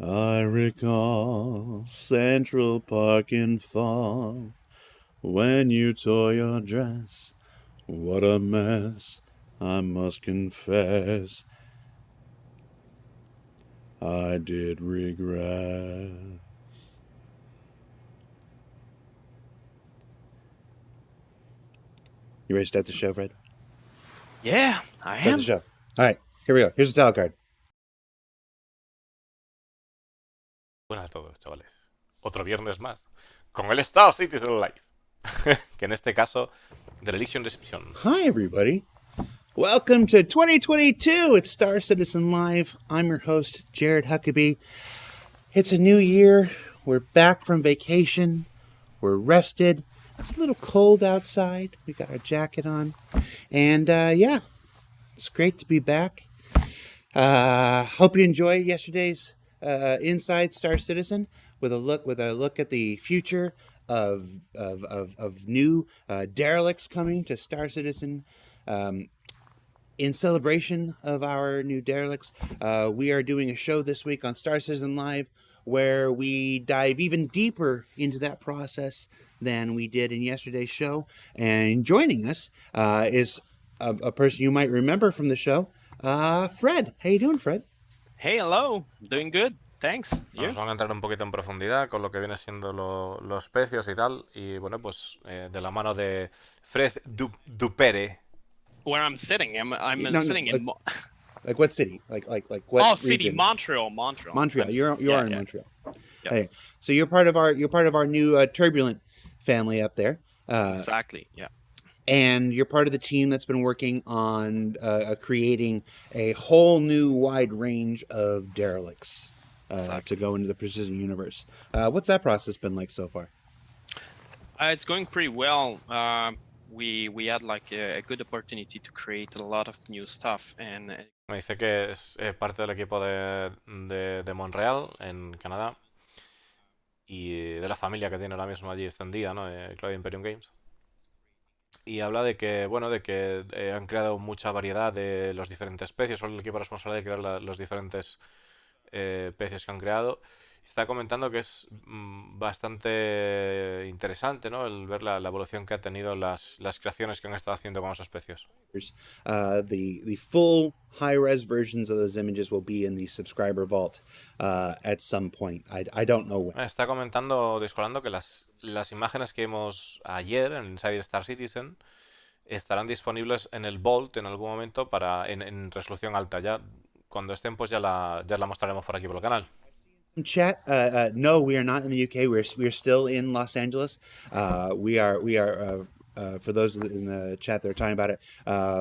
I recall Central Park in fall when you tore your dress. What a mess, I must confess. I did regret. You ready to start the show, Fred? Yeah, I Start am. the show. All right, here we go. Here's the title card. Buenas a todos, chavales. Otro viernes más. Con el Star Citizen Live. Que en este caso, Dereliction Depiction. Hi, everybody. Welcome to 2022. It's Star Citizen Live. I'm your host, Jared Huckabee. It's a new year. We're back from vacation. We're rested. It's a little cold outside. We got our jacket on. And yeah, it's great to be back. Hope you enjoyed yesterday's Inside Star Citizen with a look at the future of new derelicts coming to Star Citizen. In celebration of our new derelicts, we are doing a show this week on Star Citizen Live where we dive even deeper into that process than we did in yesterday's show. And joining us is a person you might remember from the show, Fred. How you doing, Fred? Hey, hello. Doing good. Thanks. You? Nos van a entrar un poquito en profundidad con lo que viene siendo los precios y tal. Y bueno, pues de la mano de Fred Dupere. Where I'm sitting. I'm No, sitting in. Like what city? Like what? Oh, city, region? Montreal. Montreal. You are in Montreal. Yeah. Okay. So you're part of our new turbulent family up there. Exactly. Yeah. And you're part of the team that's been working on creating a whole new wide range of derelicts to go into the Precision universe. What's that process been like so far? It's going pretty well. We had like a good opportunity to create a lot of new stuff, and Me dice que es parte del equipo de Montreal, en Canadá. Y de la familia que tiene ahora mismo allí extendida, ¿no? Cloud Imperium Games. Y habla de que, bueno, de que han creado mucha variedad de los diferentes especies, son el equipo responsable de crear los diferentes especies que han creado. Está comentando que es bastante interesante, ¿no? El ver la evolución que ha tenido las creaciones que han estado haciendo con esas especies. The full high-res versions of those images will be in the subscriber vault at some point. I don't know when. Está comentando, discolando, que las imágenes que vimos ayer en Inside Star Citizen estarán disponibles en el Vault en algún momento en resolución alta. Ya cuando estén, pues ya la mostraremos por aquí por el canal. Chat, no, we are not in the UK. We're still in Los Angeles. We are for those in the chat that are talking about it,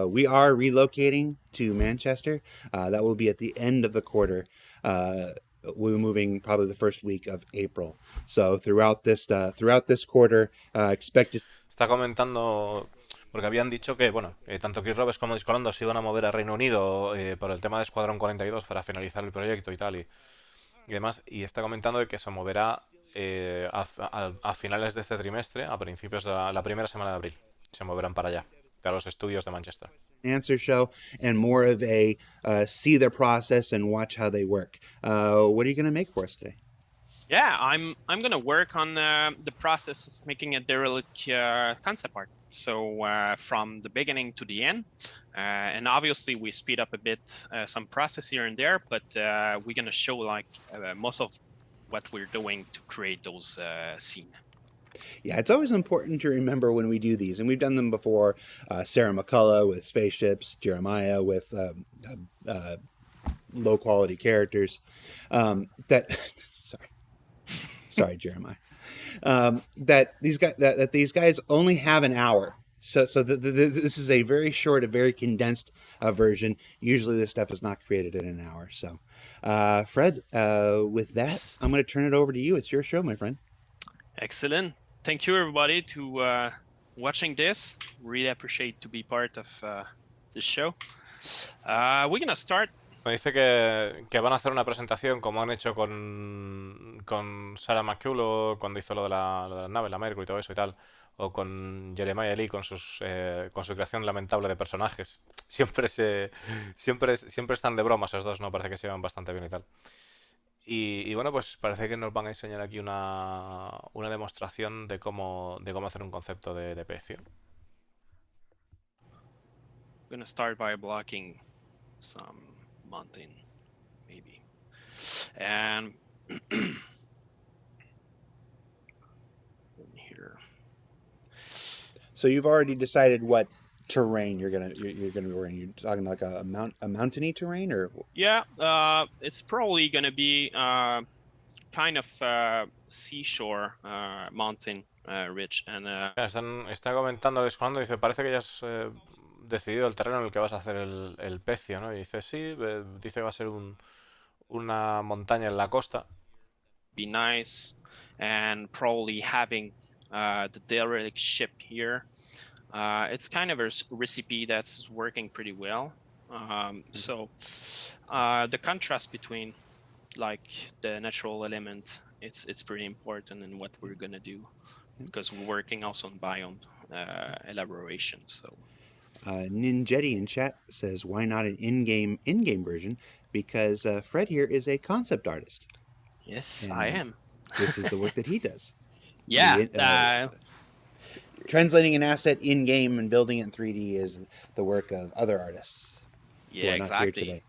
we are relocating to Manchester. That will be at the end of the quarter. We're moving probably the first week of April. So throughout this quarter, expect to... Está comentando, porque habían dicho que, bueno, tanto Chris Roberts como Discolando se iban a mover a Reino Unido por el tema de Escuadrón 42 para finalizar el proyecto y tal, y demás. Y está comentando de que se moverá a finales de este trimestre, a principios de la primera semana de abril. Se moverán para allá, a los estudios de Manchester. Answer show and more of a see their process and watch how they work. What are you going to make for us today? Yeah, I'm gonna work on the process of making a derelict concept art. So from the beginning to the end, and obviously we speed up a bit some process here and there, but we're gonna show like most of what we're doing to create those scenes. Yeah, it's always important to remember when we do these, and we've done them before. Sarah McCullough with spaceships, Jeremiah with low quality characters. Sorry, Jeremiah. That these guys only have an hour. So this is a very short, a very condensed version. Usually this stuff is not created in an hour. So, Fred, with that, yes. I'm going to turn it over to you. It's your show, my friend. Excellent. Thank you, everybody, to watching this. Really appreciate to be part of this show. We're going to start. Me dice que van a hacer una presentación como han hecho con Sarah McCullough cuando hizo lo de la nave, la Mercury y todo eso y tal, o con Jeremiah Lee con su creación lamentable de personajes. Siempre están de broma esos dos, ¿no? Parece que se llevan bastante bien y tal. Y bueno, pues parece que nos van a enseñar aquí una demostración de cómo hacer un concepto de pecio. I'm gonna start by blocking some mountain, maybe. And in here. So you've already decided what terrain you're gonna be wearing. You're talking like a mountainy terrain, or Yeah, it's probably gonna be kind of seashore mountain ridge, and Están comentándoles cuando dice, parece que ya has decidido el terreno en el que vas a hacer el pecio, ¿no? Y dice, sí, dice que va a ser una montaña en la costa. be nice, and probably having the derelict ship here. It's kind of a recipe that's working pretty well. So the contrast between like the natural element, it's pretty important in what we're gonna do, because we're working also on biome elaboration. So Ninjetti in chat says, "Why not an in-game version?" Because Fred here is a concept artist. yes, And I am. This is the work that he does. Yeah. Translating an asset in game and building it in 3D is the work of other artists. Yeah, who are not here exactly. today.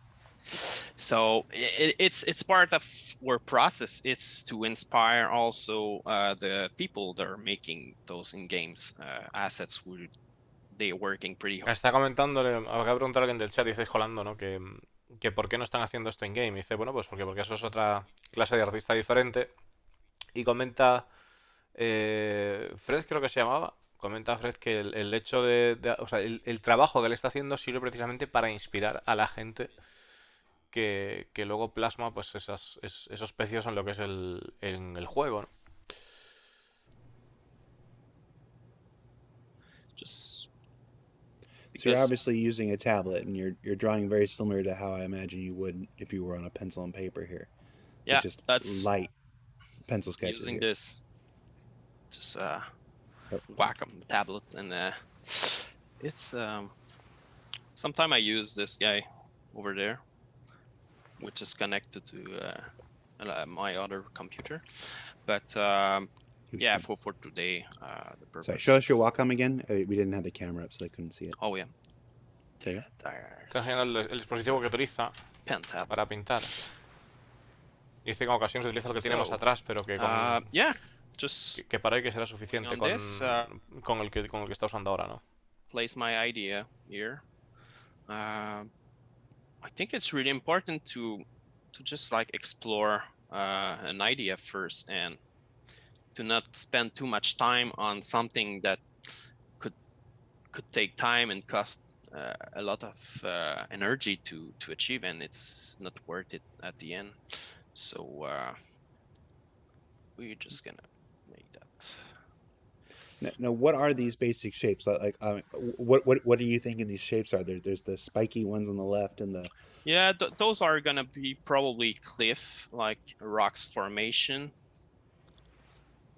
So it's part of our process. It's to inspire also the people that are making those in games assets. They're working pretty hard. Está comentándole, acaba de preguntar a alguien del chat, dice Jolando, ¿no? Que por qué no están haciendo esto en game. Y dice, bueno, pues porque eso es otra clase de artista diferente. Y comenta, Fred creo que se llamaba, comenta Fred que el hecho o sea, el trabajo que él está haciendo sirve precisamente para inspirar a la gente que luego plasma pues esos pecios en lo que es en el juego, ¿no? Just So you're obviously using a tablet, and you're drawing very similar to how I imagine you would if you were on a pencil and paper here. yeah, Just that's light pencil sketches. using here. this. Just whack on the tablet, and it's sometimes I use this guy over there, which is connected to my other computer, but yeah, for today the purpose. Sorry, show us your Wacom again. We didn't have the camera up, so they couldn't see it. Oh yeah. There you go. Está haciendo el dispositivo que utiliza Pen tab. para pintar. Dice que en ocasiones utiliza el que tiene más atrás, pero que yeah, just que para hoy que será suficiente con el que está usando ahora, ¿no? Place my idea here. I think it's really important to just like explore an idea first, and to not spend too much time on something that could take time and cost a lot of energy to achieve, and it's not worth it at the end. So we're just gonna make that. Now, what are these basic shapes? Like, what do you think these shapes are? There's the spiky ones on the left and the. Yeah, those are gonna be probably cliff, like rocks formation,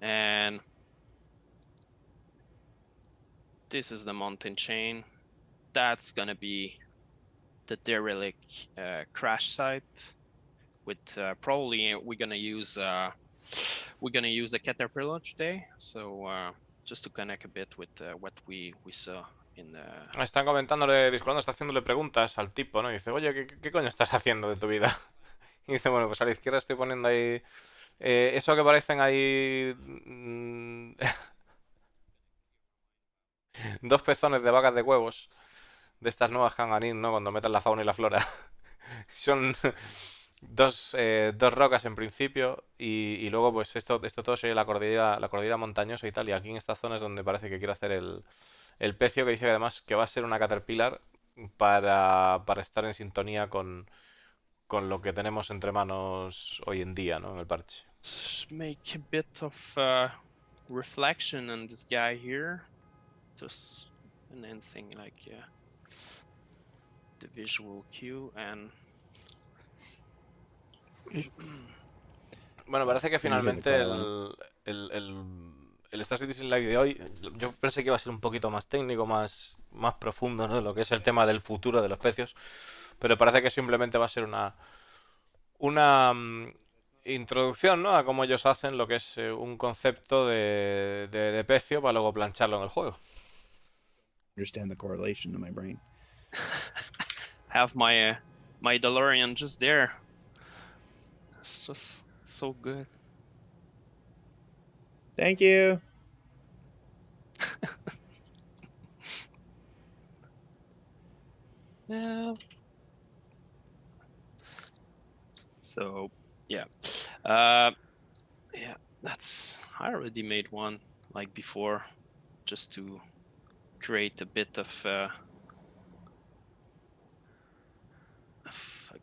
and this is the mountain chain. That's gonna be the derelict crash site. With probably we're gonna use a caterpillar today, so just to connect a bit with what we saw in the. Están comentándole, Discord, está haciéndole preguntas al tipo, ¿no? Y dice, oye, ¿qué coño estás haciendo de tu vida? Y dice, bueno, pues a la izquierda estoy poniendo ahí eso que parecen ahí dos pezones de vacas de huevos de estas nuevas Kanganin, ¿no? Cuando metan la fauna y la flora. Son dos rocas en principio y luego pues esto todo sería la cordillera montañosa y tal, y aquí en esta zona es donde parece que quiere hacer el pecio, que dice que además que va a ser una caterpillar para estar en sintonía con lo que tenemos entre manos hoy en día, ¿no? En el parche. Make a bit of reflection on this guy here, just enhancing like the visual cue and. Bueno, parece que finalmente el Star Citizen Live de hoy, yo pensé que iba a ser un poquito más técnico, más profundo, ¿no? Lo que es el tema del futuro de los pecios, pero parece que simplemente va a ser introducción, ¿no? A cómo ellos hacen lo que es un concepto de pecio para luego plancharlo en el juego. Understand the correlation in my brain. Have my DeLorean just there. It's just so good. Thank you. Yeah. So yeah, yeah. I already made one like before, just to create a bit of a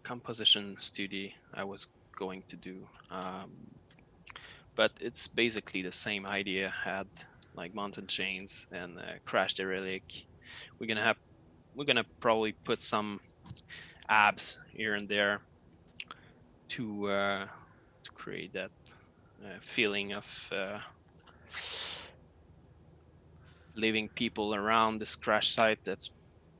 composition studio I was going to do. But it's basically the same idea. Had like mountain chains and crash derelict. We're gonna probably put some abs here and there to create that feeling of leaving people around this crash site.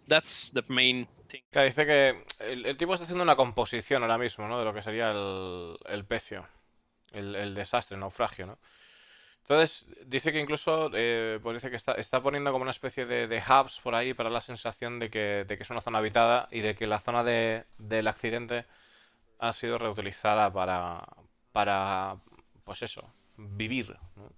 That's the main thing. Que dice que el tipo está haciendo una composición ahora mismo, ¿no? De lo que sería el pecio, el desastre, el naufragio, ¿no? Entonces, dice que incluso, pues dice que está poniendo como una especie de hubs por ahí para la sensación de que es una zona habitada y de que la zona del accidente ha sido reutilizada para pues eso, vivir, ¿no?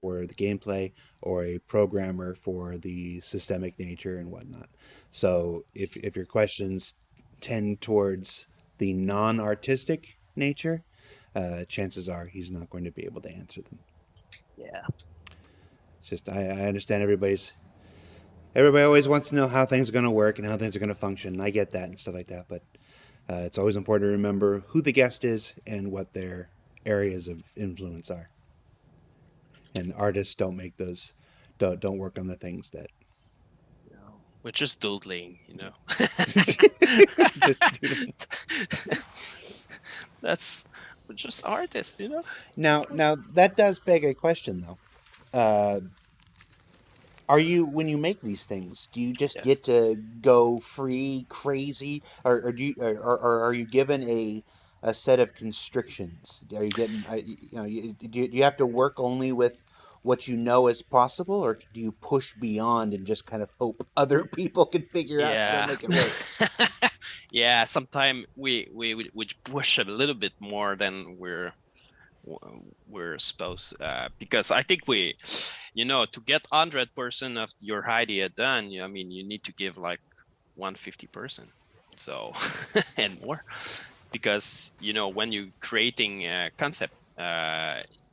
Or the gameplay, or a programmer for the systemic nature and whatnot. So if your questions tend towards the non-artistic nature, chances are he's not going to be able to answer them. Yeah. It's just I understand everybody always wants to know how things are going to work and how things are going to function. And I get that and stuff like that, but it's always important to remember who the guest is and what their areas of influence are. And artists don't make those, don't work on the things that. We're just doodling, you know. Just doodling. We're just artists, you know. Now that does beg a question, though. Are you, when you make these things, do you just get to go free, crazy, or do you, or are you given a set of constrictions? Are you getting, do you have to work only with what you know is possible, or do you push beyond and just kind of hope other people can figure out how to make it work? Yeah, sometimes we push a little bit more than we're supposed, because I think we, to get 100% of your idea done, I mean, you need to give like 150%, so and more, because when you're creating a concept,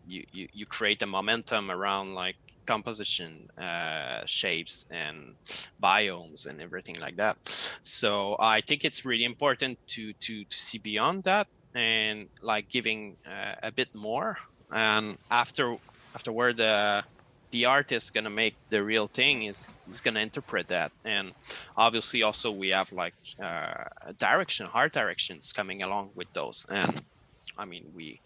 you create a momentum around like composition, shapes and biomes and everything like that. So I think it's really important to see beyond that and like giving a bit more, and afterward the artist gonna make the real thing is gonna interpret that. And obviously also we have like hard directions coming along with those, and I mean we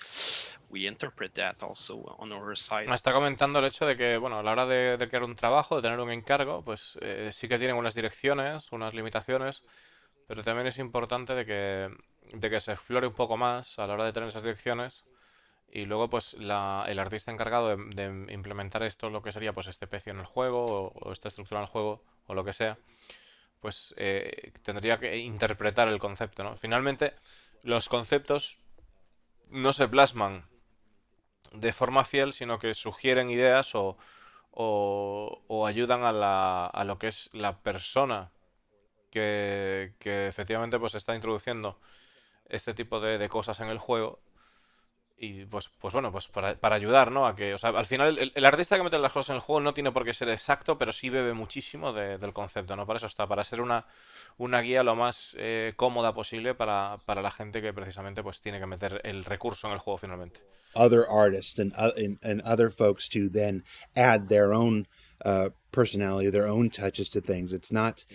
interpret that also on our side. Me está comentando el hecho de que, bueno, a la hora de crear un trabajo, de tener un encargo, pues sí que tienen unas direcciones, unas limitaciones, pero también es importante de que se explore un poco más a la hora de tener esas direcciones, y luego pues el artista encargado de implementar esto, lo que sería pues este pecio en el juego o esta estructura en el juego o lo que sea, pues tendría que interpretar el concepto, ¿no? Finalmente los conceptos no se plasman de forma fiel, sino que sugieren ideas o ayudan a lo que es la persona que efectivamente pues está introduciendo este tipo de cosas en el juego. Y pues bueno, pues para ayudar, ¿no? A que, o sea, al final el artista que mete las cosas en el juego no tiene por qué ser exacto, pero sí bebe muchísimo del concepto, ¿no? Para eso está, para ser una guía lo más cómoda posible para la gente que precisamente pues tiene que meter el recurso en el juego finalmente. Other artists and other folks to then add their own personality, their own touches to things. It's not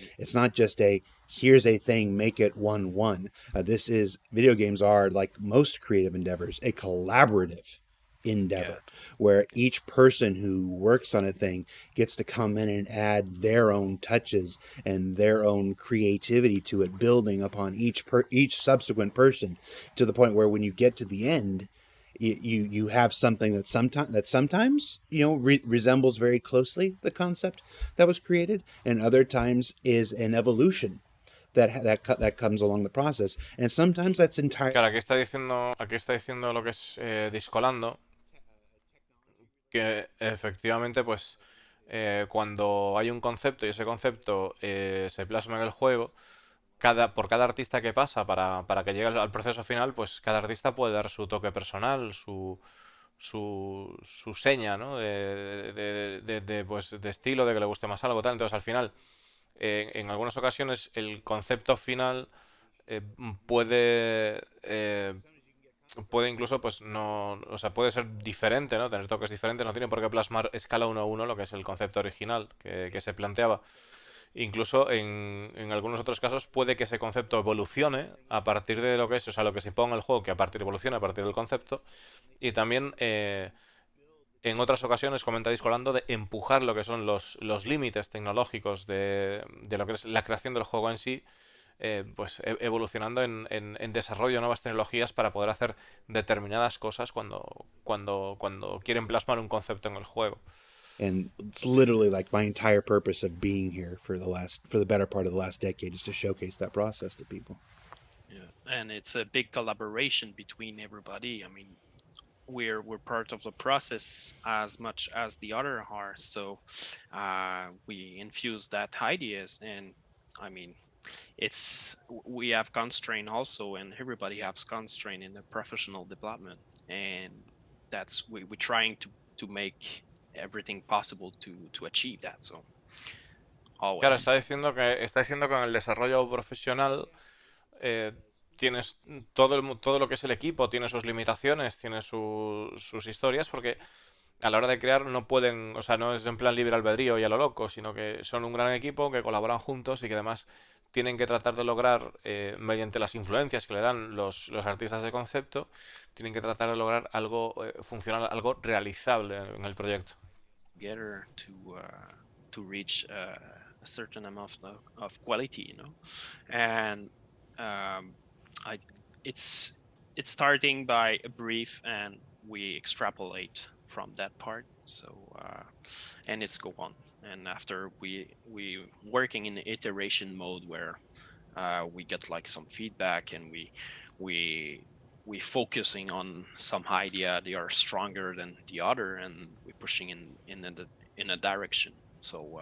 just here's a thing, make it 1-1. Video games are, like most creative endeavors, a collaborative endeavor, where each person who works on a thing gets to come in and add their own touches and their own creativity to it, building upon each subsequent person, to the point where when you get to the end, you have something that sometimes resembles very closely the concept that was created, and other times is an evolution that comes along the process, and sometimes that's entirely. Claro, aquí está diciendo lo que es Discolando, que efectivamente, pues cuando hay un concepto y ese concepto se plasma en el juego, por cada artista que pasa para que llegue al proceso final, pues cada artista puede dar su toque personal, su seña, ¿no? Pues, de estilo, de que le guste más algo, tal. Entonces, al final, en algunas ocasiones, el concepto final puede puede incluso, pues no, o sea, puede ser diferente, ¿no? Tener toques diferentes, no tiene por qué plasmar escala 1 a 1 lo que es el concepto original que se planteaba. Incluso en algunos otros casos puede que ese concepto evolucione a partir de lo que es, o sea, lo que se ponga en el juego, que a partir evolucione a partir del concepto. Y también en otras ocasiones comentáis Colando de empujar lo que son los límites tecnológicos de lo que es la creación del juego en sí, pues evolucionando en desarrollo de nuevas tecnologías para poder hacer determinadas cosas cuando quieren plasmar un concepto en el juego. And it's literally like my entire purpose of being here for the better part of the last decade is to showcase that process to people. Yeah, and it's a big collaboration between everybody. I mean, we're part of the process as much as the other are. So we infuse that ideas, and I mean, we have constraint also, and everybody has constraint in the professional development, and that's we're trying to make everything possible to achieve that. So always. Claro, está diciendo que en el desarrollo profesional tienes todo lo que es el equipo, tiene sus limitaciones, tiene sus historias, porque a la hora de crear no pueden, o sea, no es en plan libre albedrío y a lo loco, sino que son un gran equipo que colaboran juntos y que además tienen que tratar de lograr, mediante las influencias que le dan los artistas de concepto, tienen que tratar de lograr algo funcional, algo realizable en el proyecto. Together to reach a certain amount of quality, and it's starting by a brief, and we extrapolate from that part. So and it's go on, and after we working in iteration mode where we get like some feedback, and we focusing on some idea they are stronger than the other, and we're pushing in a direction. So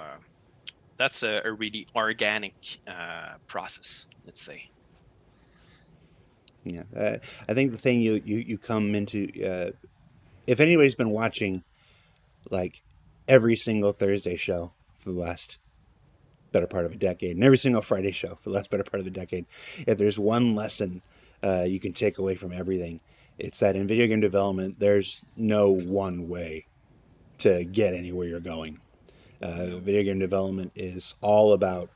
that's a really organic process, let's say. Yeah, I think the thing you come into, if anybody's been watching like every single Thursday show for the last better part of a decade, and every single Friday show for the last better part of the decade, if there's one lesson you can take away from everything, it's that in video game development, there's no one way to get anywhere you're going. Video game development is all about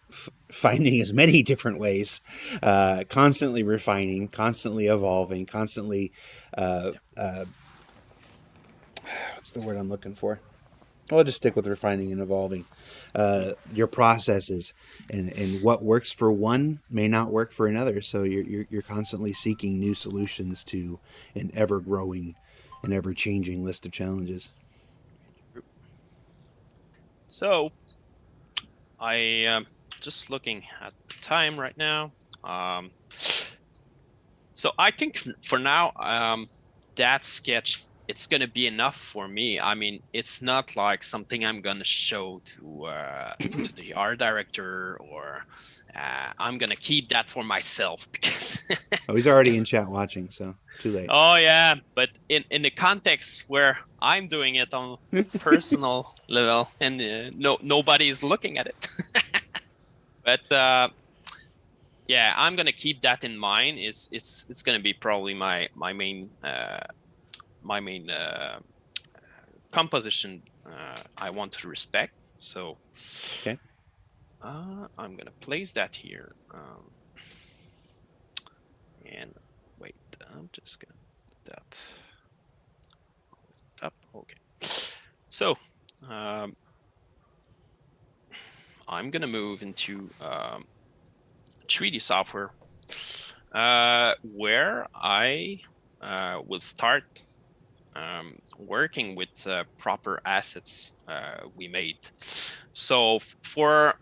finding as many different ways, constantly refining, constantly evolving, constantly what's the word I'm looking for? I'll just stick with refining and evolving your processes, and what works for one may not work for another. So you're constantly seeking new solutions to an ever growing and ever changing list of challenges. So I just looking at the time right now. So I think for now that sketch, it's going to be enough for me. I mean, it's not like something I'm going to show to the art director, or I'm going to keep that for myself because he's already in chat watching, so too late. Oh yeah, but in the context where I'm doing it on personal level, and nobody is looking at it. But yeah, I'm going to keep that in mind. It's going to be probably my main composition I want to respect. So okay, I'm gonna place that here, and wait, I'm just gonna put that Up. Okay. So I'm gonna move into 3D software, where I will start working with proper assets we made. So for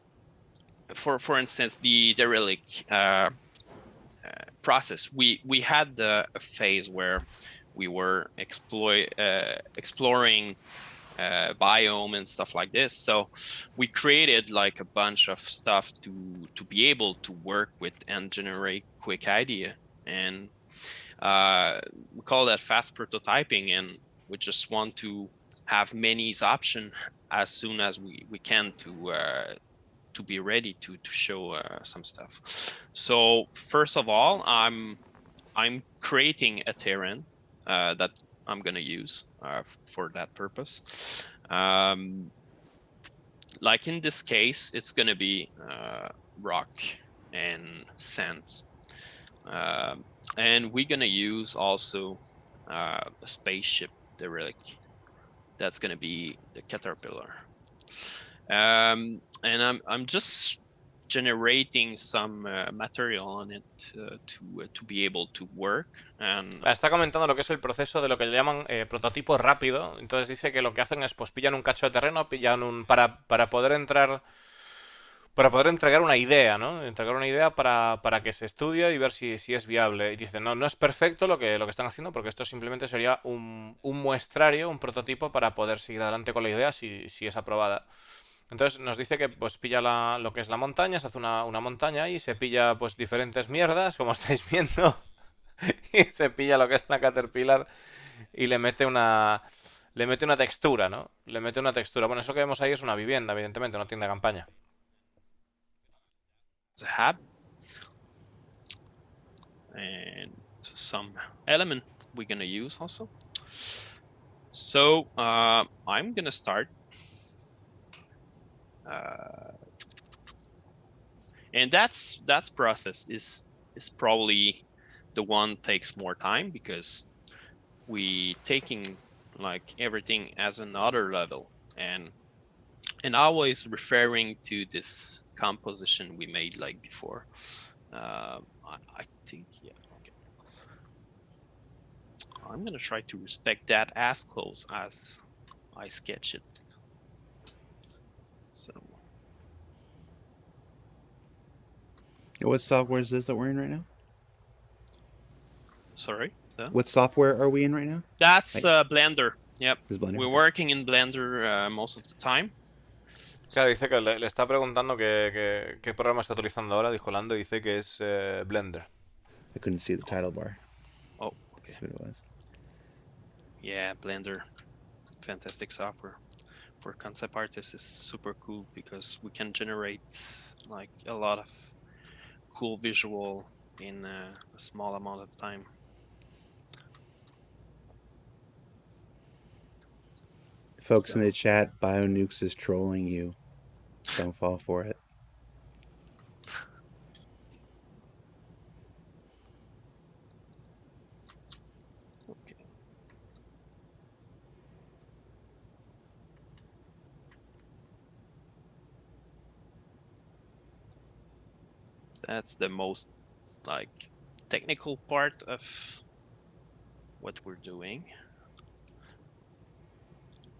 instance, the Derelict process, we had a phase where we were exploring biome and stuff like this. So we created like a bunch of stuff to be able to work with and generate quick idea, and we call that fast prototyping, and we just want to have many options as soon as we can to be ready to show some stuff. So first of all, I'm creating a terrain that I'm gonna use for that purpose. Like in this case, it's gonna be rock and sand, and we're gonna use also a spaceship derelict. That's gonna be the caterpillar. And I'm just generating some material on it to be able to work. And Está comentando lo que es el proceso de lo que le llaman prototipo rápido. Entonces dice que lo que hacen es pues pillan un cacho de terreno, pillan un para poder entrar, para poder entregar una idea, ¿no? Entregar una idea para que se estudie y ver si es viable. Y dice, no es perfecto lo que están haciendo, porque esto simplemente sería un muestrario, un prototipo para poder seguir adelante con la idea si es aprobada. Entonces nos dice que pues pilla lo que es la montaña, se hace una montaña y se pilla pues diferentes mierdas, como estáis viendo, y se pilla lo que es la Caterpillar y le mete una textura, ¿no? Le mete una textura. Bueno, eso que vemos ahí es una vivienda, evidentemente, una tienda de campaña. a hab and some element we're gonna use also. So I'm gonna start. And that's process is probably the one takes more time, because we taking like everything as another level, and always referring to this composition we made like before. I think, yeah, okay. I'm gonna try to respect that as close as I sketch it. So What software is this that we're in right now? sorry. What software are we in right now? That's Blender. Yep. This is Blender. We're working in Blender most of the time. Claro, dice que le está preguntando qué programa está utilizando ahora, dijo Lando, y dice que es Blender. I couldn't see the title bar. Oh, okay. That's what it was. Yeah, Blender, fantastic software for concept artists. Is super cool because we can generate like a lot of cool visual in a small amount of time. Folks in the chat, BioNukes is trolling you. Don't fall for it. Okay. That's the most like technical part of what we're doing.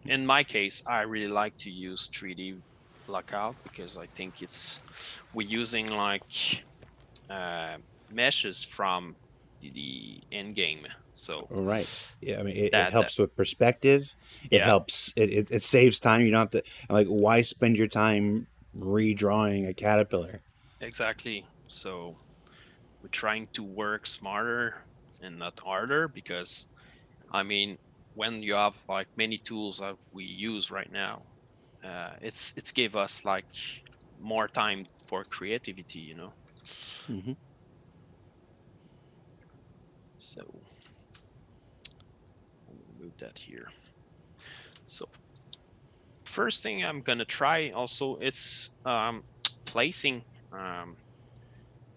In my case, I really like to use 3D blockout because I think we're using like meshes from the end game. So right, yeah, I mean it helps with perspective. It yeah. helps. It saves time. You don't have to like why spend your time redrawing a caterpillar. Exactly. So we're trying to work smarter and not harder, because I mean, when you have like many tools that we use right now, it's give us like more time for creativity, you know. Mm-hmm. So I'm gonna move that here. So first thing I'm gonna try also, it's placing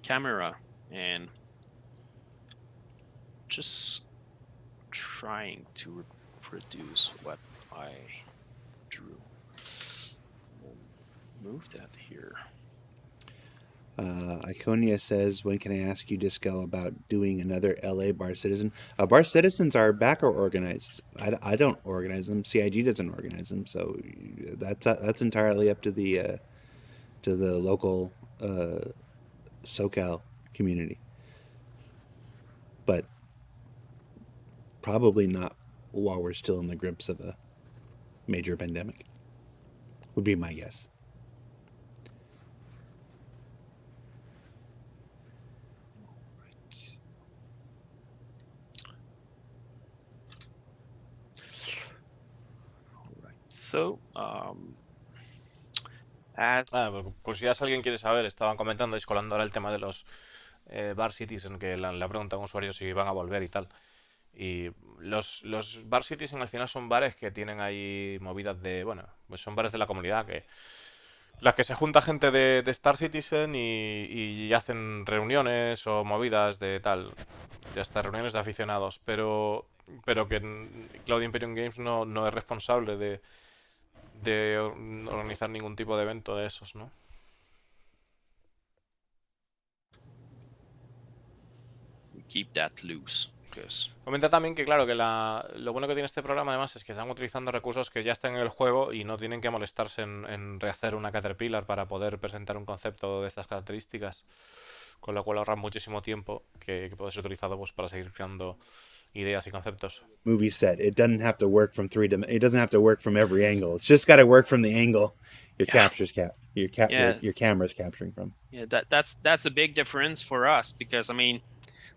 camera and just trying to reduce what I drew. Move that here. Iconia says, when can I ask you, Disco, about doing another LA Bar Citizen? Bar Citizens are backer organized. I don't organize them. CIG doesn't organize them, so that's entirely up to the local SoCal community. But probably not while we're still in the grips of a major pandemic, would be my guess. So, pues ya si alguien quiere saber, estaban comentando, colando ahora el tema de los Bar Cities, en que le ha preguntado a un usuario si van a volver y tal. Y los Bar Cities al final son bares que tienen ahí movidas de, bueno, pues son bares de la comunidad que las que se junta gente de Star Citizen y hacen reuniones o movidas de tal, de hasta reuniones de aficionados, pero que Cloud Imperium Games no es responsable de organizar ningún tipo de evento de esos, ¿no? keep that loose. Comenta también que, claro, que lo bueno que tiene este programa además es que están utilizando recursos que ya están en el juego y no tienen que molestarse en rehacer una Caterpillar para poder presentar un concepto de estas características, con lo cual ahorran muchísimo tiempo que puede ser utilizado pues para seguir creando ideas y conceptos. Movie set. It doesn't have to work from it doesn't have to work from every angle. It's just got to work from the angle your camera's capturing from. Yeah, that's a big difference for us, because I mean,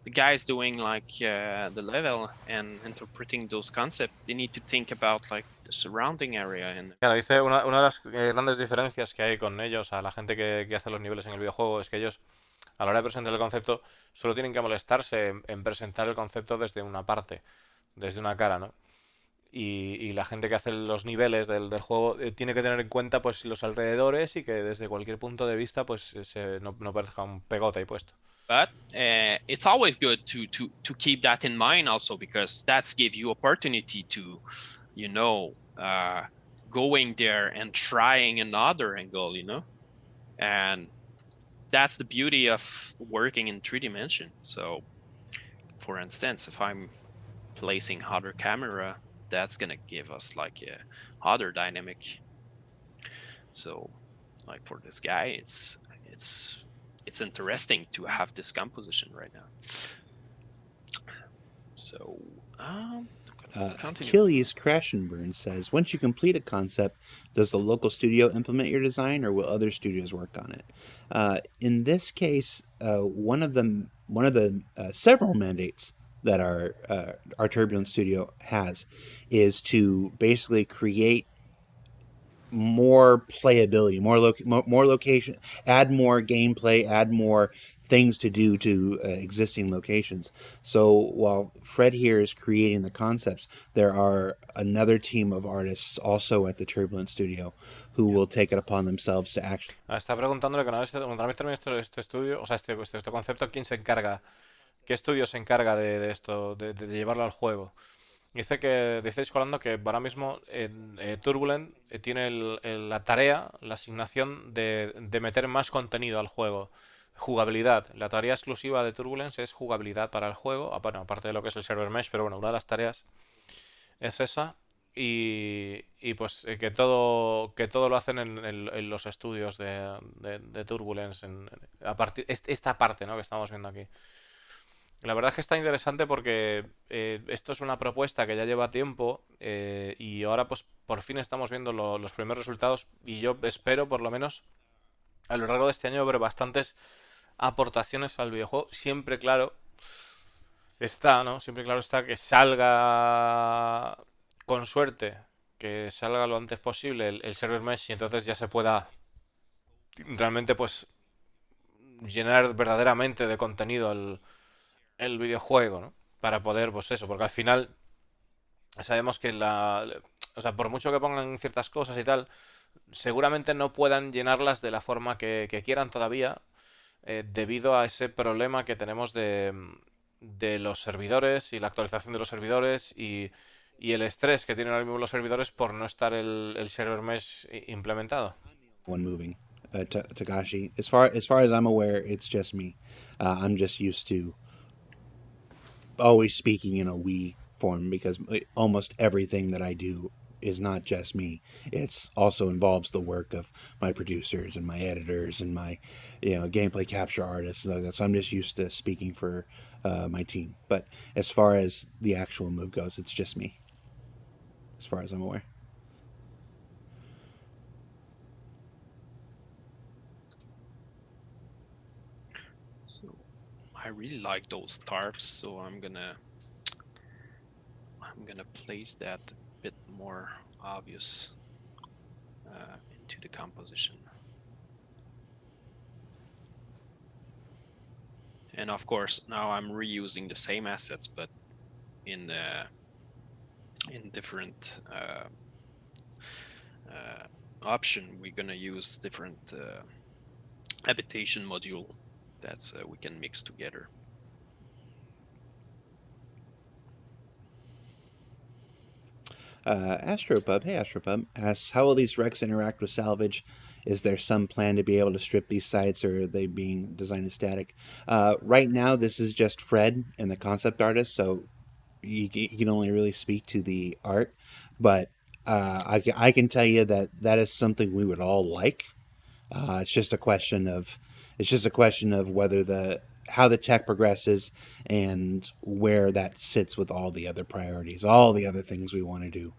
the guys doing like the level and interpreting those concepts, they need to think about like the surrounding area. And claro, dice una de las grandes diferencias que hay con ellos, a la gente que hace los niveles en el videojuego, es que ellos a la hora de presentar el concepto solo tienen que molestarse en presentar el concepto desde una parte, desde una cara, ¿no? Y la gente que hace los niveles del juego tiene que tener en cuenta pues los alrededores y que desde cualquier punto de vista pues no parezca un pegote ahí puesto. But it's always good to keep that in mind also, because that's give you opportunity to, you know, going there and trying another angle, you know, and that's the beauty of working in 3D. So, for instance, if I'm placing other camera, that's gonna give us like a other dynamic. So, like for this guy, it's interesting to have this composition right now. So, Achilles Crash and Burn says, once you complete a concept, does the local studio implement your design, or will other studios work on it? In this case, one of the several mandates that our Turbulent studio has is to basically create more playability, more location, add more gameplay, add more things to do to existing locations. So while Fred here is creating the concepts, there are another team of artists also at the Turbulent studio who will take it upon themselves to actually... Está preguntándole que una vez termine este estudio, o sea, este concepto, ¿quién se encarga? ¿Qué estudio se encarga de esto, de llevarlo al juego? Dice Escolando que ahora mismo Turbulent tiene la tarea, la asignación de meter más contenido al juego. Jugabilidad. La tarea exclusiva de Turbulence es jugabilidad para el juego, bueno, aparte de lo que es el server mesh, pero bueno, una de las tareas es esa. Y pues que todo lo hacen en los estudios de Turbulence, esta parte, ¿no?, que estamos viendo aquí. La verdad es que está interesante porque esto es una propuesta que ya lleva tiempo y ahora pues por fin estamos viendo los primeros resultados, y yo espero por lo menos a lo largo de este año ver bastantes aportaciones al videojuego. Siempre claro está, ¿no? Siempre claro está que salga con suerte, que salga lo antes posible el server mesh, y entonces ya se pueda realmente pues llenar verdaderamente de contenido el videojuego, ¿no? Para poder, pues eso, porque al final sabemos que o sea, por mucho que pongan ciertas cosas y tal, seguramente no puedan llenarlas de la forma que quieran todavía, debido a ese problema que tenemos de los servidores y la actualización de los servidores y y el estrés que tienen ahora mismo los servidores por no estar el server mesh implementado. One moving, Takashi. As far as I'm aware, it's just me. I'm just used to always speaking in a we form because almost everything that I do is not just me. It's also involves the work of my producers and my editors and my, gameplay capture artists. So I'm just used to speaking for my team. But as far as the actual move goes, it's just me, as far as I'm aware. So I really like those tarps, so I'm gonna place that a bit more obvious into the composition. And of course, now I'm reusing the same assets, but in different option, we're gonna use different habitation module that's we can mix together. Astropub, hey Astropub, asks, how will these wrecks interact with salvage? Is there some plan to be able to strip these sites, or are they being designed as static? Right now, this is just Fred and the concept artist, so he can only really speak to the art. But I can tell you that is something we would all like. It's just a question of whether how the tech progresses and where that sits with all the other priorities, all the other things we want to do.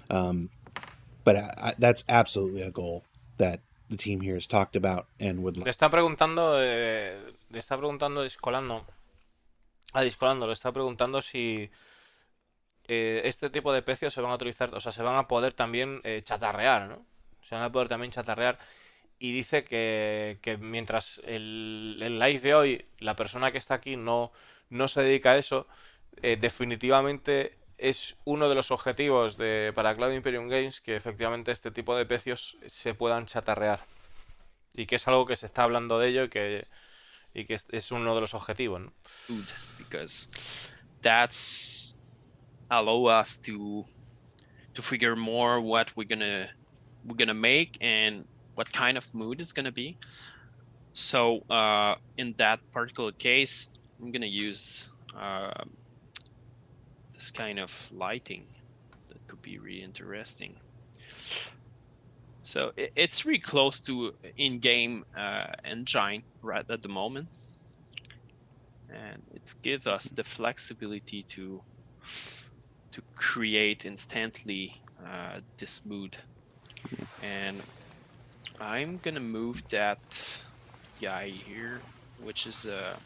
But that's absolutely a goal that the team here has talked about and would Le like. está preguntando, Discolando, le está preguntando si este tipo de pecios se van a utilizar, o sea, se van a poder también chatarrear, ¿no? Se van a poder también chatarrear. Y dice que mientras el live de hoy, la persona que está aquí no se dedica a eso, definitivamente es uno de los objetivos para Cloud Imperium Games que efectivamente este tipo de pecios se puedan chatarrear. Y que es algo que se está hablando de ello y que es uno de los objetivos, ¿no? Because that's allow us to figure more what we're gonna make and what kind of mood is gonna be. So in that particular case, I'm gonna use this kind of lighting that could be really interesting. So it's really close to in-game engine right at the moment, and it gives us the flexibility to create instantly this mood. And I'm gonna move that guy here, which is a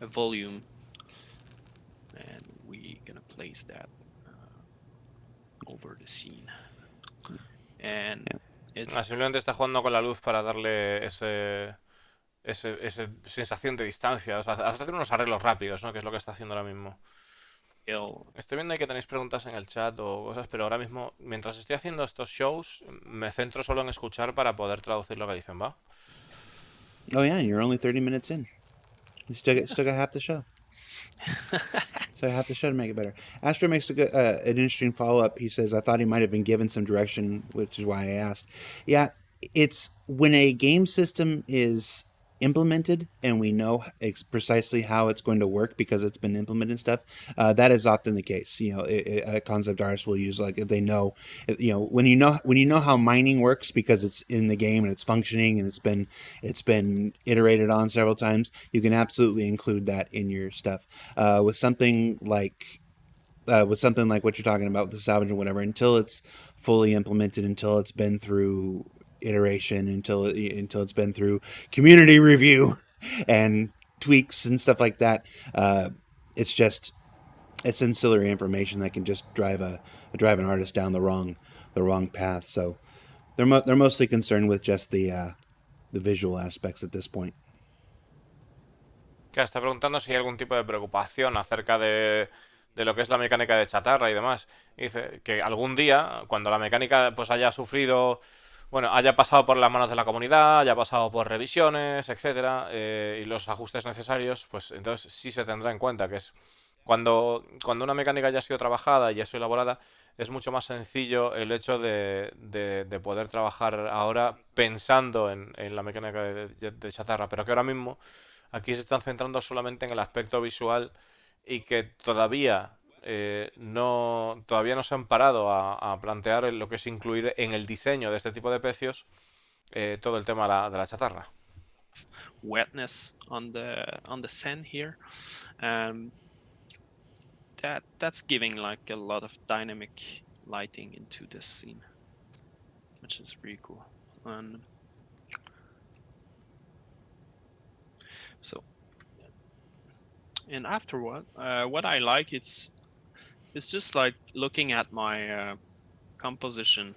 volume, and we're gonna place that over the scene. And it's Simplemente está jugando con la luz para darle esa sensación de distancia, o sea, hacer unos arreglos rápidos, ¿no? Que es lo que está haciendo ahora mismo. Estoy viendo ahí que tenéis preguntas en el chat o cosas, pero ahora mismo, mientras estoy haciendo estos shows, me centro solo en escuchar para poder traducir lo que dicen, ¿va? Oh yeah, you're only 30 minutes in. You still got half the show. So half the show to make it better. Astro makes an interesting follow-up. He says, I thought he might have been given some direction, which is why I asked. Yeah, it's when a game system is implemented and we know precisely how it's going to work because it's been implemented and stuff, that is often the case. A concept artist will use, like, if they know, when you know how mining works because it's in the game and it's functioning and it's been iterated on several times, you can absolutely include that in your stuff. With something like what you're talking about with the salvage and whatever, until it's fully implemented, until it's been through iteration, until it's been through community review and tweaks and stuff like that, it's ancillary information that can just drive an artist down the wrong path. So they're mostly concerned with just the visual aspects at this point. Claro, está preguntando si hay algún tipo de preocupación acerca de lo que es la mecánica de chatarra y demás. Y dice que algún día, cuando la mecánica pues haya sufrido, bueno, haya pasado por las manos de la comunidad, haya pasado por revisiones, etcétera, y los ajustes necesarios, pues entonces sí se tendrá en cuenta que Cuando una mecánica ya ha sido trabajada y ya ha sido elaborada, es mucho más sencillo el hecho de poder trabajar ahora pensando en la mecánica de chatarra, pero que ahora mismo aquí se están centrando solamente en el aspecto visual y que todavía no se han parado a plantear lo que es incluir en el diseño de este tipo de pecios todo el tema de la chatarra. Wetness on the sand here. That's giving like a lot of dynamic lighting into this scene, which is pretty cool. And afterward, what I like, it's just like looking at my composition.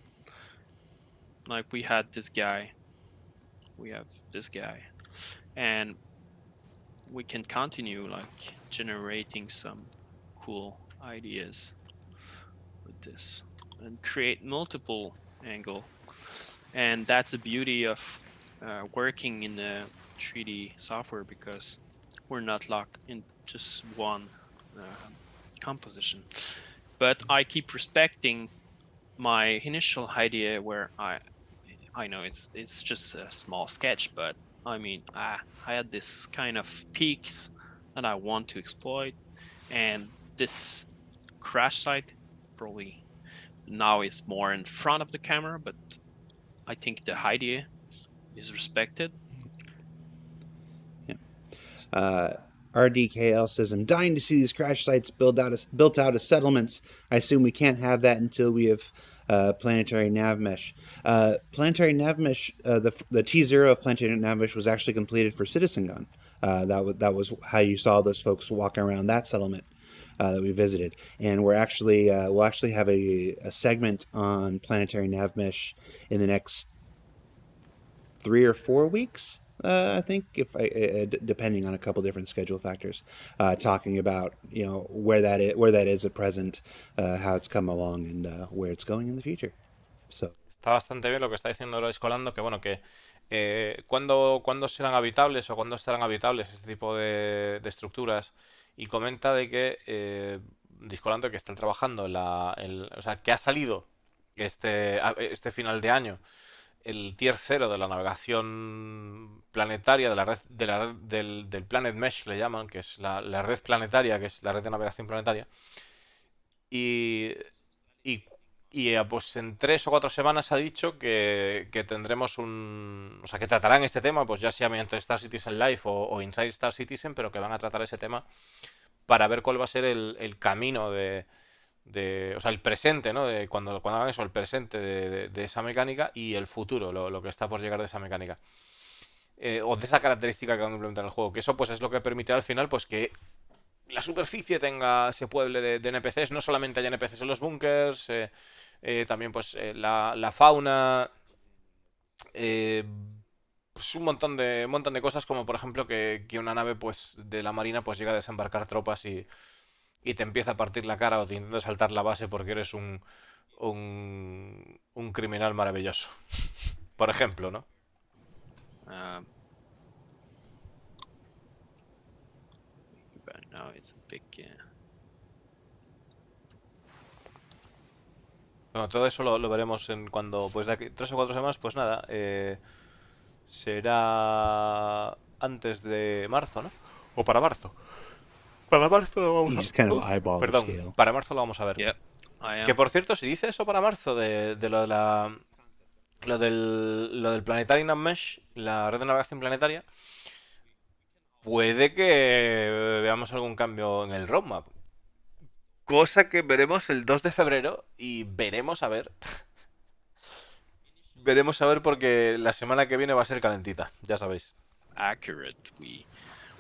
Like we have this guy, and we can continue like generating some cool ideas with this and create multiple angle. And that's the beauty of working in the 3D software, because we're not locked in just one composition. But I keep respecting my initial idea, where I know it's just a small sketch, but I mean, I had this kind of peaks that I want to exploit, and this crash site probably now is more in front of the camera, but I think the idea is respected. RDKL says, I'm dying to see these crash sites built out as settlements. I assume we can't have that until we have planetary nav mesh. Planetary nav mesh, the T0 of planetary nav mesh was actually completed for Citizen Gun. That was how you saw those folks walking around that settlement that we visited. And we'll actually have a segment on planetary nav mesh in the next 3 or 4 weeks. I think, depending on a couple different schedule factors, talking about where that is at present, how it's come along, and where it's going in the future. So Está bastante bien lo que está diciendo Lois Colando, que bueno, que cuándo serán habitables o cuándo estarán habitables este tipo de estructuras, y comenta de que Discolando, que están trabajando o sea, que ha salido este final de año el tier 0 de la navegación planetaria de la red, del Planet Mesh, que le llaman, que es la red planetaria, que es la red de navegación planetaria. Y, pues en 3 o 4 semanas ha dicho que tendremos o sea, que tratarán este tema, pues ya sea mediante Star Citizen Live o Inside Star Citizen, pero que van a tratar ese tema para ver cuál va a ser el camino o sea, el presente, ¿no? De cuando hagan eso, el presente de esa mecánica, y el futuro, lo que está por llegar de esa mecánica. O de esa característica que van a implementar en el juego. Que eso pues es lo que permitirá al final pues que la superficie se pueble de NPCs. No solamente hay NPCs en los bunkers, también pues la fauna, pues un montón de cosas, como por ejemplo que una nave pues de la marina pues llega a desembarcar tropas y te empieza a partir la cara, o te intenta saltar la base porque eres un criminal maravilloso. Por ejemplo, ¿no? But now it's a big. Bueno, todo eso lo veremos cuando, pues de aquí 3 o 4 semanas, pues nada, será antes de marzo, ¿no? O para marzo. Para marzo lo vamos you a just kind of eyeball the Perdón, scale. para marzo lo vamos a ver. Yeah, I am. Que por cierto, si dice eso para marzo de lo de lo del Planetary Nav Mesh, la red de navegación planetaria, puede que veamos algún cambio en el roadmap. Cosa que veremos el 2 de febrero y veremos a ver. Veremos a ver, porque la semana que viene va a ser calentita, ya sabéis. Accurate.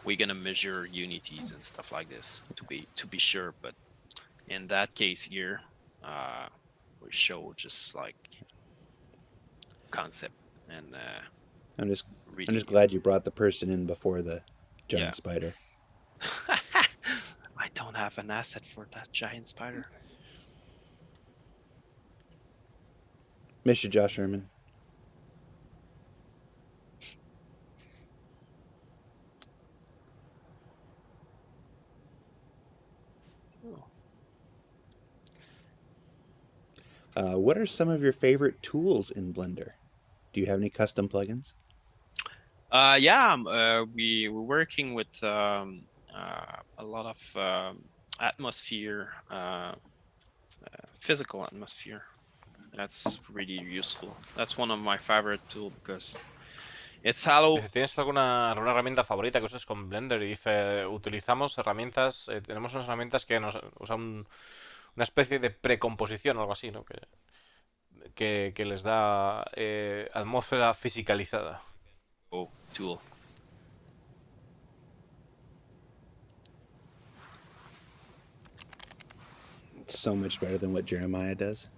We're gonna measure unities and stuff like this to be sure, but in that case here, we show just like concept and I'm just really. glad you brought the person in before the giant Yeah. spider. I don't have an asset for that giant spider. Miss you, Josh Sherman. What are some of your favorite tools in Blender? Do you have any custom plugins? We're working with a lot of atmosphere, physical atmosphere. That's really useful. That's one of my favorite tools because it's how. ¿Tienes alguna herramienta favorita que uses con Blender? Y dice, utilizamos herramientas, tenemos unas herramientas que nos usan una especie de precomposición o algo así, ¿no? Que les da atmósfera fisicalizada. Tool. It's so much better than what Jeremiah does.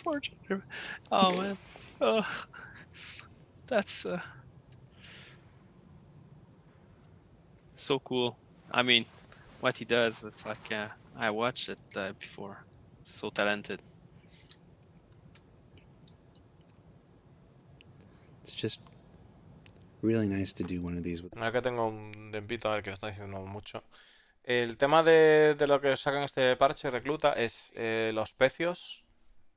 Poor Jeremiah. Oh man. Oh, that's so cool. I mean, what he does, it's like I watched it before. So talented. It's just really nice to do one of these with. Ahora que tengo un tiempito, a ver que lo está diciendo mucho. El tema de lo que sacan este parche recluta es los pecios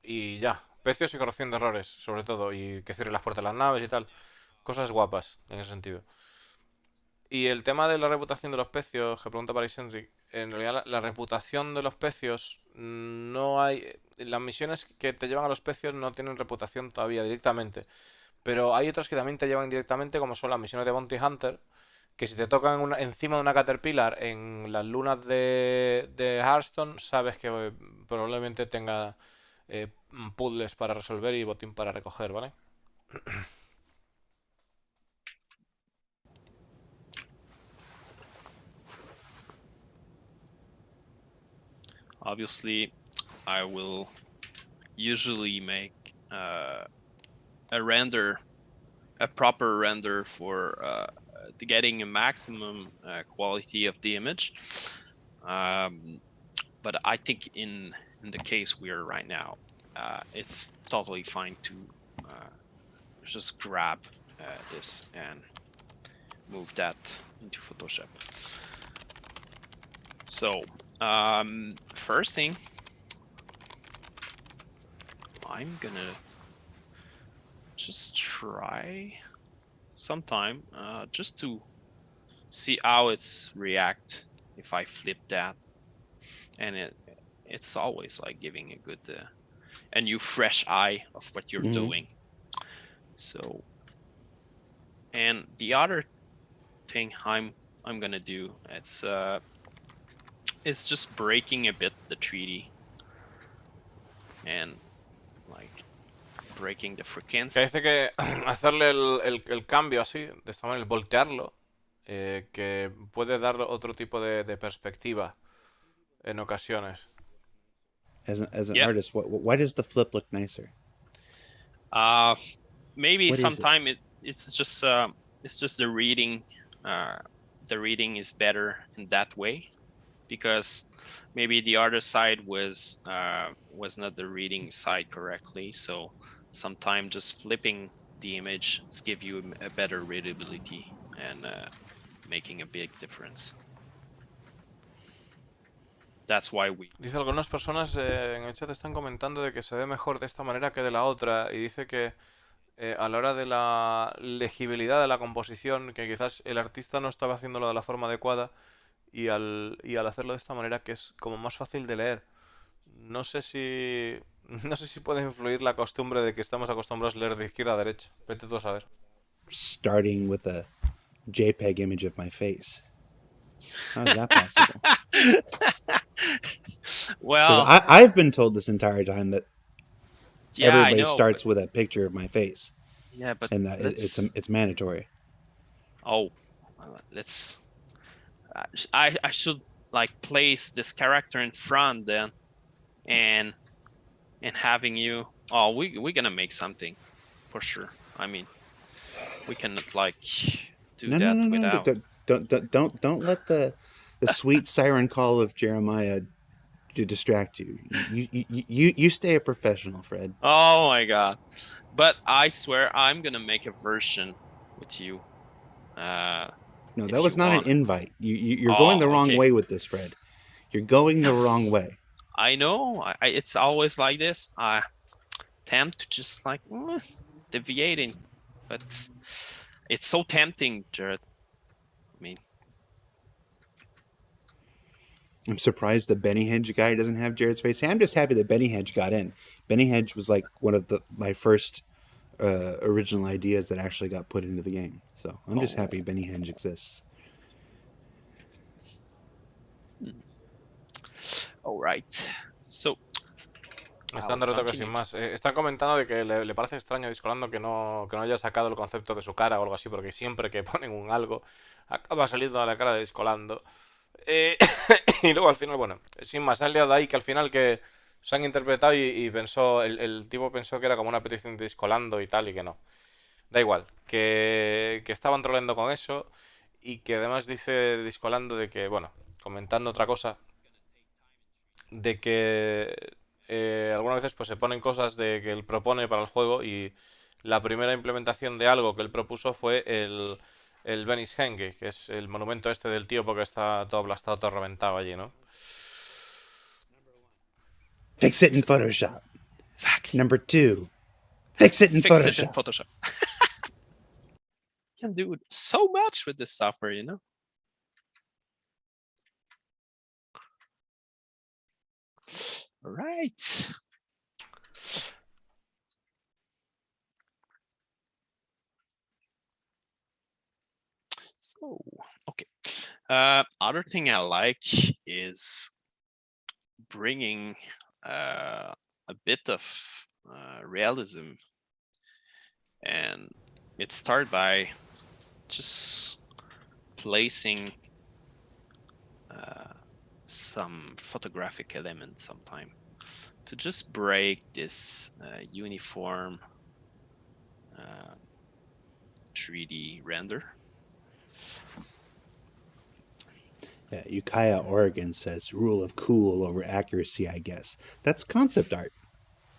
y ya. Pecios y corrección de errores, sobre todo. Y que cierre las puertas de las naves y tal. Cosas guapas, en ese sentido. Y el tema de la reputación de los pecios, que pregunta para Henry, en realidad la reputación de los pecios no hay. Las misiones que te llevan a los pecios no tienen reputación todavía directamente. Pero hay otras que también te llevan indirectamente, como son las misiones de Bounty Hunter, que si te tocan encima de una Caterpillar en las lunas de Hearthstone, sabes que probablemente tenga puzzles para resolver y botín para recoger, ¿vale? Obviously, I will usually make a proper render for getting a maximum quality of the image. But I think in the case we're right now, it's totally fine to just grab this and move that into Photoshop. So first thing, I'm gonna just try sometime just to see how it's react if I flip that, and it's always like giving a good a new fresh eye of what you're doing. So, and the other thing I'm gonna do, it's just breaking a bit the 3D and like breaking the frequency. Que dice que hacerle el cambio así, de esta manera, el voltearlo, que puede dar otro tipo de perspectiva en ocasiones. As an artist, why does the flip look nicer? Maybe sometime it's just the reading. The reading is better in that way, because maybe the other side was not the reading side correctly. So sometimes just flipping the image give you a better readability and making a big difference. That's why we. Dice, algunas personas en el chat están comentando de que se ve mejor de esta manera que de la otra, y dice que a la hora de la legibilidad de la composición, que quizás el artista no estaba haciéndolo de la forma adecuada, y al hacerlo de esta manera que es como más fácil de leer. No sé si puede influir la costumbre de que estamos acostumbrados a leer de izquierda a derecha. Vete tú a saber. Starting with a JPEG image of my face. How is that possible? Well, I've been told this entire time that everybody starts with a picture of my face. Yeah, but and that it's mandatory. Oh, let's. I should like place this character in front then, and having you. Oh, we're gonna make something, for sure. I mean, we cannot like do that without. Don't let the sweet siren call of Jeremiah to distract you. You stay a professional, Fred. Oh my god! But I swear I'm gonna make a version with you. No, that was not an invite. You're going the wrong way with this, Fred. You're going the wrong way. I know. It's always like this. I attempt to just like deviating, but it's so tempting, Jared. I mean, I'm surprised the Benny Hedge guy doesn't have Jared's face. Hey, I'm just happy that Benny Hedge got in. Benny Hedge was like one of my first original ideas that actually got put into the game. So I'm just happy Benny Hedge exists. all right. So Están de retoque sin más. Están comentando de que le parece extraño a Discolando que no haya sacado el concepto de su cara o algo así, porque siempre que ponen un algo acaba saliendo a la cara de Discolando. Y luego al final, bueno, sin más, han liado ahí que al final que se han interpretado y pensó, el tipo pensó que era como una petición de Discolando y tal, y que no. Da igual, que estaban troleando con eso y que además dice Discolando de que, bueno, comentando otra cosa, de que algunas veces pues se ponen cosas de que él propone para el juego y la primera implementación de algo que él propuso fue el Benishenge, que es el monumento este del tío porque está todo aplastado, todo reventado allí, ¿no? Fix it in Photoshop. Exactly. Number 2, fix it in Photoshop. You can do so much with this software, you know? All right. So, okay. Other thing I like is bringing a bit of realism, and it started by just placing some photographic elements sometime to just break this uniform 3D render. Yeah, Ukiah Oregon says rule of cool over accuracy, I guess. That's concept art.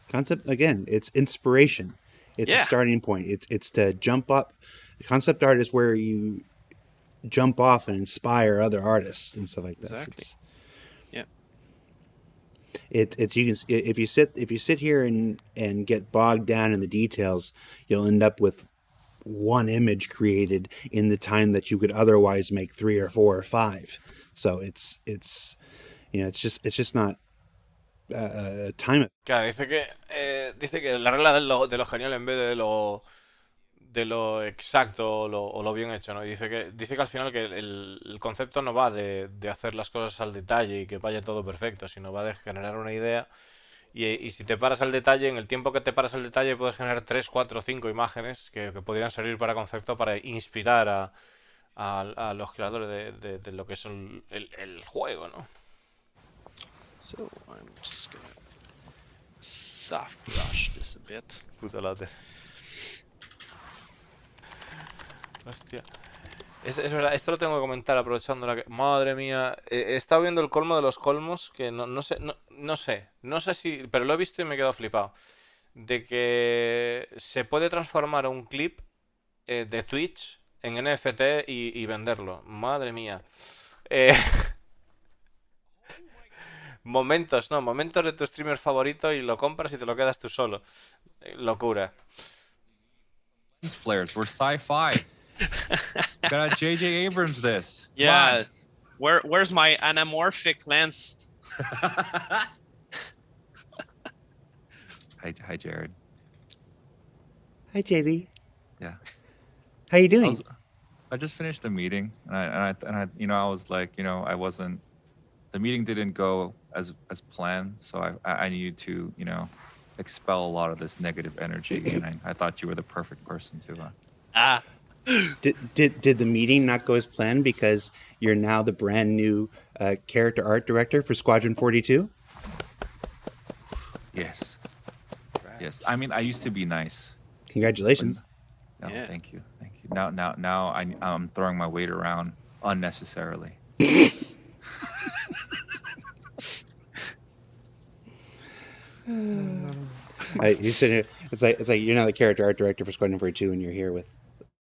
Concept, again, it's inspiration. It's a starting point. It's to jump up. Concept art is where you jump off and inspire other artists and stuff like that. Exactly. It's you can, if you sit here and get bogged down in the details, you'll end up with one image created in the time that you could otherwise make 3 or 4 or 5. So it's just not time. Claro, dice que la regla de lo genial en vez de lo exacto o lo bien hecho, ¿no? Y dice que al final que el concepto no va de hacer las cosas al detalle y que vaya todo perfecto, sino va de generar una idea y si te paras al detalle, en el tiempo que te paras al detalle puedes generar 3, 4, 5 imágenes que podrían servir para concepto para inspirar a los creadores de lo que es el juego, ¿no? So I'm just gonna soft brush this a bit. Puto láter. Hostia. Es verdad, esto lo tengo que comentar aprovechando la que... Madre mía, he estado viendo el colmo de los colmos, que no sé si... Pero lo he visto y me he quedado flipado. De que se puede transformar un clip de Twitch en NFT y venderlo. Madre mía. Momentos de tu streamer favorito y lo compras y te lo quedas tú solo. Locura. These flares were sci-fi. Gotta J.J. Abrams this. Yeah. Where's my anamorphic lens? Hi, Jared. Hi, JD. Yeah. How you doing? I just finished the meeting, and I was like, I wasn't. The meeting didn't go as planned, so I needed to, expel a lot of this negative energy, and I thought you were the perfect person to. Did the meeting not go as planned because you're now the brand new character art director for Squadron 42? Yes. Yes. I mean, I used to be nice. Congratulations. No, yeah. Thank you. Now I'm throwing my weight around unnecessarily. You sit here. It's like you're now the character art director for Squadron 42, and you're here with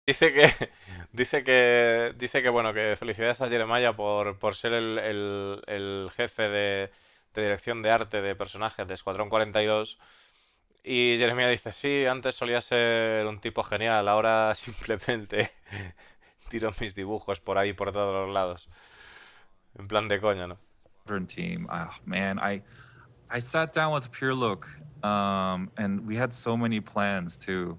Dice que bueno, que felicidades a Jeremiah por ser el jefe de dirección de arte de personajes de Escuadrón 42. Y Jeremiah dice, sí, antes solía ser un tipo genial, ahora simplemente tiro mis dibujos por ahí por todos los lados. En plan de coña, ¿no? Team. Man, I sat down with Pure Look, and we had so many plans too,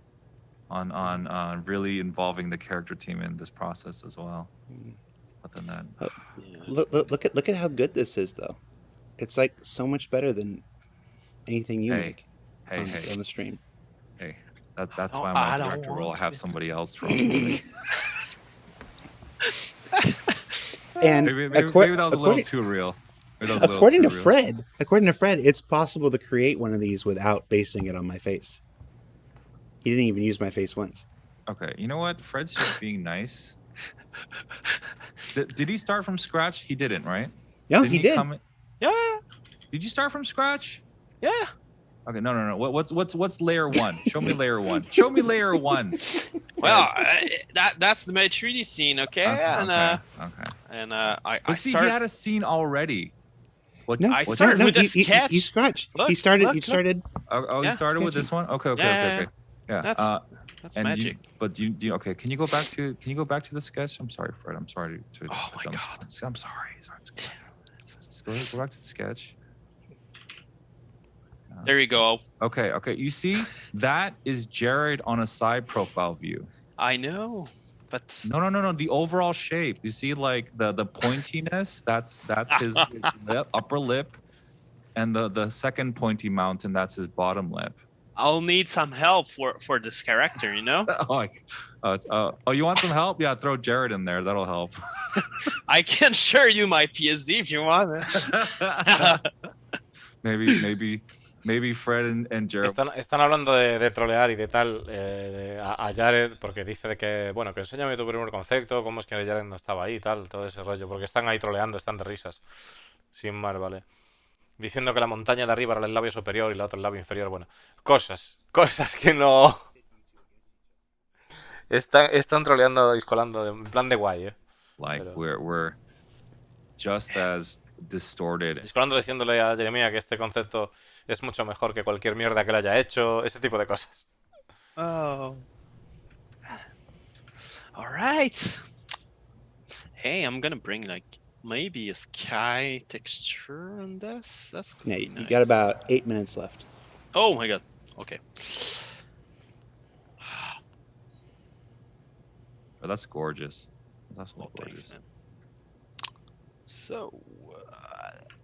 on really involving the character team in this process as well. But then that, Yeah. Look at how good this is, though. It's like so much better than anything you Hey, make hey, on, hey, on the stream. hey. That's No, why I'm I a don't director role. want I have to. somebody else draw. Maybe And maybe that was a little too real. Maybe that was a little according too to real. Fred, it's possible to create one of these without basing it on my face. He didn't even use my face once. Okay, you know what? Fred's just being nice. Did he start from scratch? He didn't, right? No, Didn't he did. Yeah, Did you start from scratch? yeah. Okay, no. What's layer one? Show me layer one. Show me layer one. Well, that's the May 3D scene, okay? Okay. I But see, he started. had a scene already. What? No, I what- started with a he sketch. scratched. Look, he started. look, he look. started. Oh, he Yeah, started with this sketching. one. Okay. Yeah. That's and magic. okay? Can you go back to the sketch? I'm sorry, Fred. I'm sorry to. Oh my God. I'm sorry. Just go back to the sketch. There you go. Okay. You see, that is Jared on a side profile view. I know, but No. The overall shape. You see, like the pointiness. That's his lip, upper lip, and the second pointy mountain. That's his bottom lip. I'll need some help for this character, you know? Oh, you want some help? Yeah, throw Jared in there. That'll help. I can share you my PSD if you want it. maybe Fred and Jared. Están hablando de trolear y de tal a Jared, porque dice de que, bueno, que enséñame tu primer concepto, cómo es que Jared no estaba ahí y tal, todo ese rollo, porque están ahí troleando, están de risas. Sin más, vale. Diciendo que la montaña de arriba era el labio superior y la otra el labio inferior. Bueno, cosas que no. Están troleando y colando en plan de guay, Like Pero- we're just as distorted. Discolando diciéndole a Jeremiah que este concepto es mucho mejor que cualquier mierda que le haya hecho, ese tipo de cosas. Oh. All right. Hey, I'm gonna bring like maybe a sky texture on this. That's could Yeah, be you nice. got about 8 minutes left. Oh my God. Okay. Oh, that's gorgeous. That's absolutely Oh, gorgeous. thanks, man. So,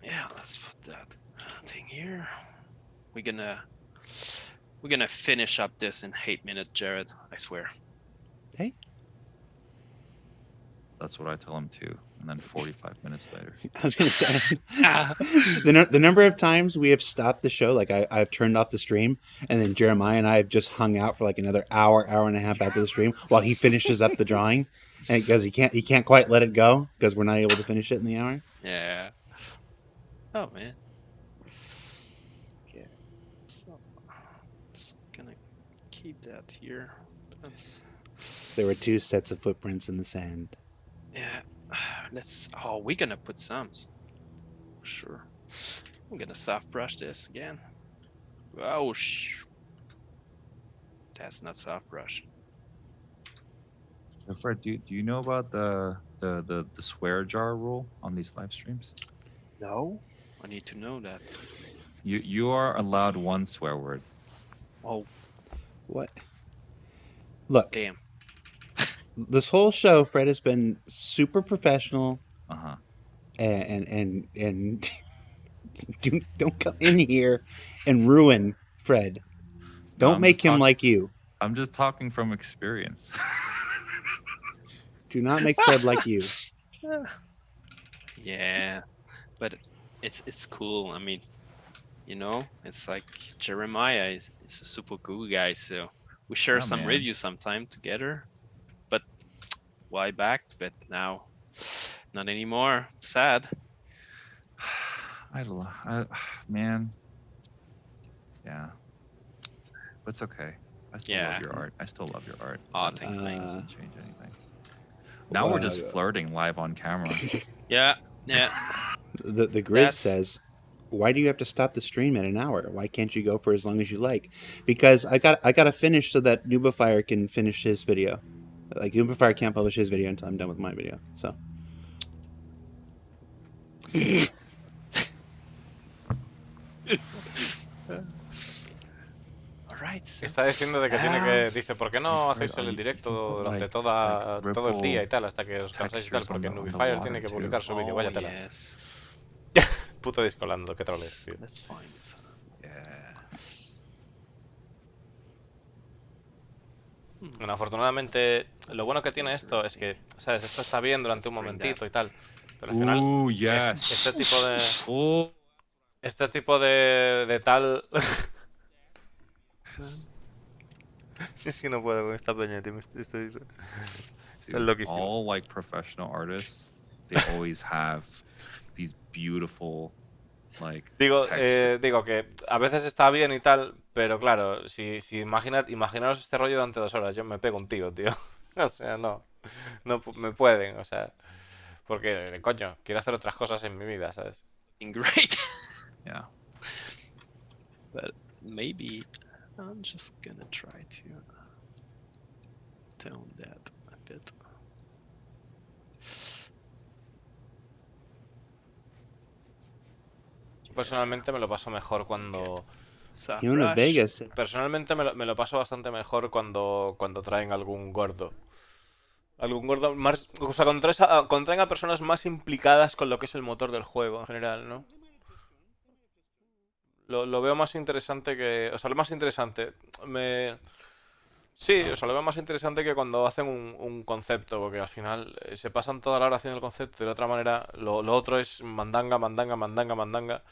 yeah, let's put that thing here. We're gonna finish up this in 8 minutes, Jared. I swear. Hey, That's what I tell him too. And then 45 minutes later. I was going to say the number of times we have stopped the show, like I've turned off the stream, and then Jeremiah and I have just hung out for like another hour and a half after the stream while he finishes up the drawing, and because he can't quite let it go because we're not able to finish it in the hour. Yeah. Oh man. Okay. So, just gonna keep that here. That's There were 2 sets of footprints in the sand. yeah. Let's. Oh, we're gonna put sums. Sure. I'm gonna soft brush this again. Oh that's not soft brush. So Fred, do you know about the swear jar rule on these live streams? No. I need to know that. You are allowed one swear word. Oh What? Look, damn. this whole show, Fred has been super professional, Uh-huh. and don't come in here and ruin Fred. Don't I'm make just him talk- like you. I'm just talking from experience. Do not make Fred like you. Yeah, but it's cool. I mean, you know, it's like Jeremiah is a super cool guy, so we share Yeah, some man. reviews sometime together. But why back? But now, not anymore. Sad. Man. Yeah. But it's okay. I still Yeah. love your art. I still love your art. Aw, That thanks, mate. doesn't change anything. Now we're just Well, flirting live on camera. Yeah. The grid That's- says, why do you have to stop the stream at an hour? Why can't you go for as long as you like? Because I got to finish so that Noobifier can finish his video. Like Noobifier can't publish his video until I'm done with my video. So All right. So. Está diciendo de que tiene que... Dice, ¿por qué no Fred, hacéis are el you- directo you put, durante like, todo el ripple día y tal, hasta que os cansáis y tal? textures Porque on the Noobifier water tiene que too. publicar su vídeo. Vaya Oh, tela. yes. Puto discolando, qué troles, tío. That's fine. So. Yeah. Bueno, afortunadamente, lo bueno que tiene esto es que, ¿sabes? Esto está bien durante un momentito y tal. Pero al final, Ooh, yes. este tipo de... Oh, Este tipo de tal... So. Sí, no puedo con esta peña, tío. Estoy loquísimo. all like professional artists, they always have these beautiful like Digo, textures. digo que a veces está bien y tal, pero claro, si imaginaros este rollo durante 2 horas, yo me pego un tiro, tío. O sea, no me pueden, o sea, porque, coño, quiero hacer otras cosas en mi vida, ¿sabes? Great. Yeah. But maybe I'm just gonna try to tone that a bit. Personalmente me lo paso mejor cuando... you know, Brush. Vegas. Personalmente me lo paso bastante mejor cuando traen algún gordo. Algún gordo más... O sea, cuando traen a personas más implicadas con lo que es el motor del juego en general, ¿no? Lo veo más interesante que... O sea, lo más interesante... Sí, o sea, lo veo más interesante que cuando hacen un concepto, porque al final se pasan toda la hora haciendo el concepto y de otra manera lo otro es mandanga, mandanga, mandanga, mandanga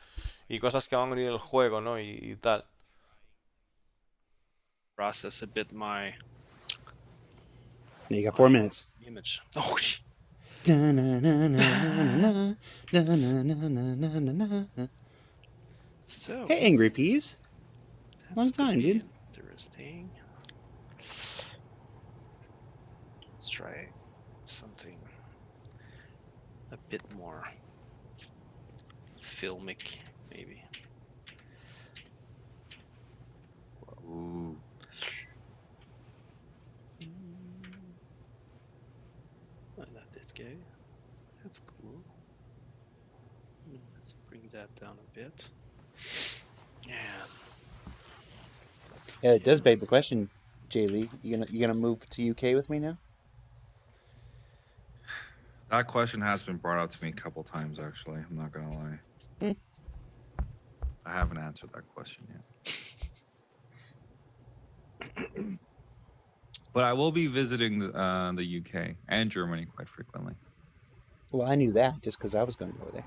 y cosas que van a venir en el juego, ¿no? Y tal. Process a bit my You got 4 minutes. image. Oh, so Hey, Angry Peas. that's long gonna time, be dude. Interesting. Let's try something a bit more filmic, maybe. Ooh. I like this guy. That's cool. Let's bring that down a bit. Yeah. Yeah, it does beg the question, Jay Lee. You gonna move to UK with me now? That question has been brought up to me a couple times actually. I'm not gonna lie. I haven't answered that question yet. But I will be visiting the UK and Germany quite frequently. Well, I knew that just because I was going to go there.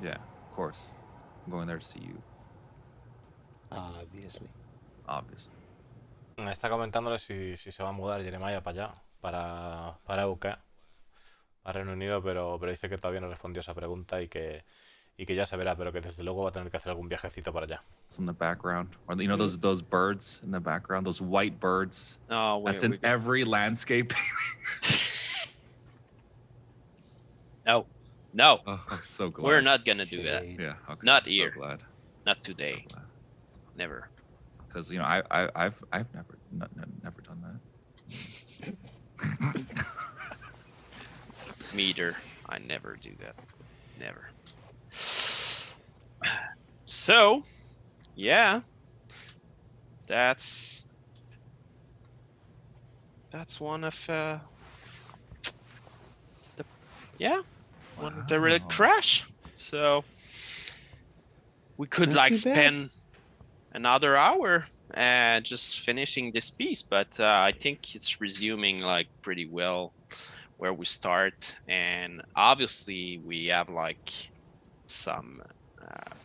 Yeah, of course. I'm going there to see you, Obviously. obviously. Me está comentándole si se va a mudar Jeremiah para allá, para UK, a Reino Unido, pero dice que todavía no respondió esa pregunta y que ya se verá, pero que desde luego va a tener que hacer algún viajecito para allá. In the background, or you know those birds in the background, those white birds. Oh, That's in every landscape. No, Oh, I'm so glad. we're not gonna do that. Shade. Yeah. Okay. Not I'm here. So glad. Not today. Never. Because you know I've never done that. Me either. I never do that. Never. So, yeah, that's one of one of the really Wow. crash. So we could Not like too bad. spend another hour just finishing this piece, but I think it's resuming like pretty well where we start, and obviously we have like some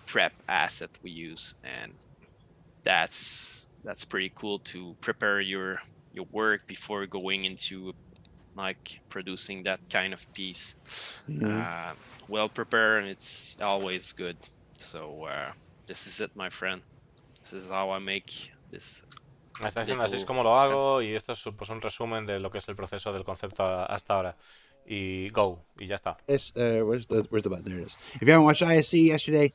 prep asset we use, and that's pretty cool to prepare your work before going into like producing that kind of piece. Well prepared, and it's always good. So this is it, my friend. This is how I make this Me está diciendo así es como lo hago y esto es pues un resumen de lo que es el proceso del concepto hasta ahora. Y go, y ya está. Where's the button? There it is. If you haven't watched ISC yesterday,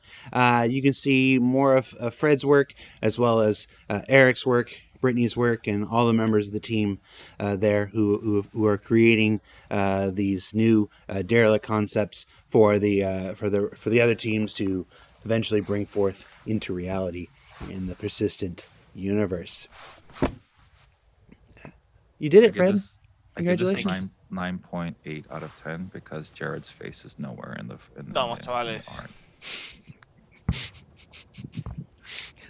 you can see more of Fred's work as well as Eric's work, Brittany's work, and all the members of the team there who are creating these new derelict concepts for the other teams to eventually bring forth into reality in the persistent universe. You did it, Fred. Congratulations. 9.8 out of 10 because Jared's face is nowhere in the Vamos, in the chavales. art.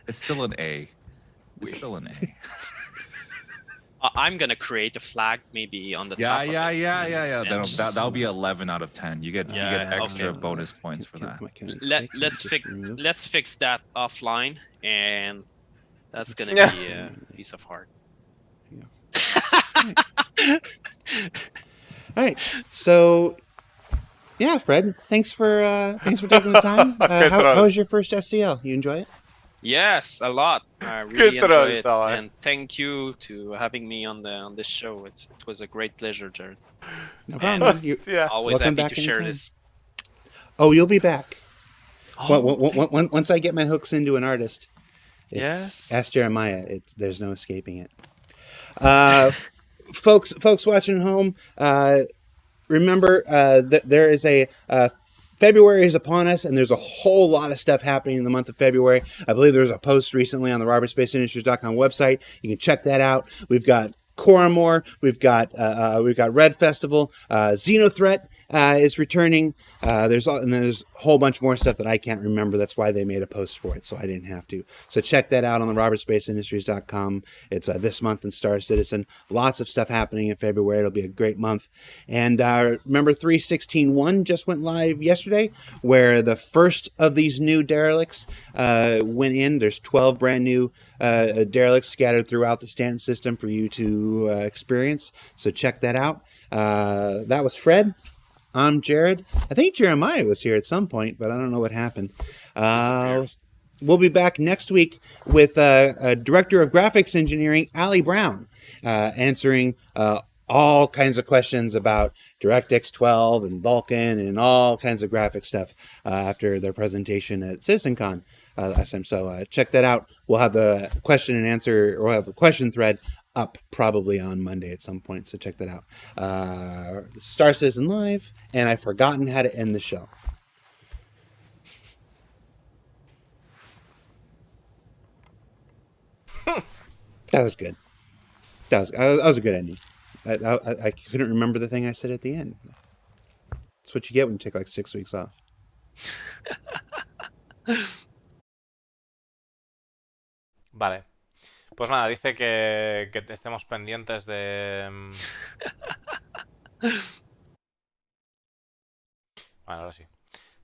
It's still an A. It's still an A. I'm gonna create a flag maybe on the Yeah, top. yeah, of it. yeah, yeah, yeah. And That'll be 11 out of 10. You get extra okay. bonus points for that. Let's fix that offline, and that's gonna Yeah. be a piece of heart. All right. So, yeah, Fred, thanks for taking the time. How was your first SCL? You enjoy it? Yes, a lot. I really troll, enjoy it, chaval. and thank you to having me on this show. It was a great pleasure, Jared. No And problem. Yeah. always Welcome happy back to share anytime. this. Oh, you'll be back. Oh, Once I get my hooks into an artist, yes. Ask Jeremiah. There's no escaping it. Folks watching at home, remember that there is a February is upon us, and there's a whole lot of stuff happening in the month of February. I believe there was a post recently on the robertspaceindustriescom website. You can check that out. We've got Coramore, we've got Red Festival, Xenothreat is returning. There's a whole bunch more stuff that I can't remember. That's why they made a post for it, so I didn't have to. So check that out on the robertspaceindustries.com. It's this month in Star Citizen. Lots of stuff happening in February. It'll be a great month. And remember 3.16.1 just went live yesterday, where the first of these new derelicts went in. There's 12 brand new derelicts scattered throughout the stand system for you to experience. So check that out. That was Fred. I'm Jared. I think Jeremiah was here at some point, but I don't know what happened. We'll be back next week with Director of Graphics Engineering, Ali Brown, answering all kinds of questions about DirectX 12 and Vulkan and all kinds of graphic stuff after their presentation at CitizenCon last time. So check that out. We'll have the question and answer, or we'll have a question thread up probably on Monday at some point. So check that out. Star Citizen Live, and I've forgotten how to end the show. That was good. That was a good ending. I couldn't remember the thing I said at the end. That's what you get when you take like 6 weeks off. Vale. Pues nada, dice que estemos pendientes de... Bueno, ahora sí.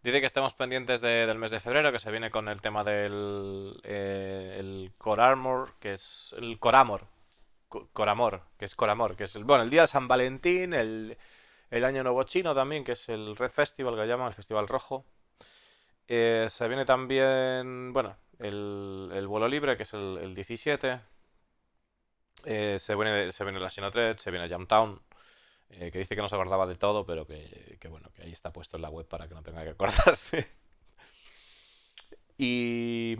Dice que estemos pendientes del mes de febrero, que se viene con el tema del el Core Armor, que es el Coramor. Coramor, que es Coramor, que es el día de San Valentín, el Año Nuevo Chino también, que es el Red Festival, que llaman, el Festival Rojo. Se viene también, el vuelo libre, que es el 17. Se viene la Sinotred, se viene Jamtown, que dice que no se acordaba de todo, pero que ahí está puesto en la web para que no tenga que acordarse. Y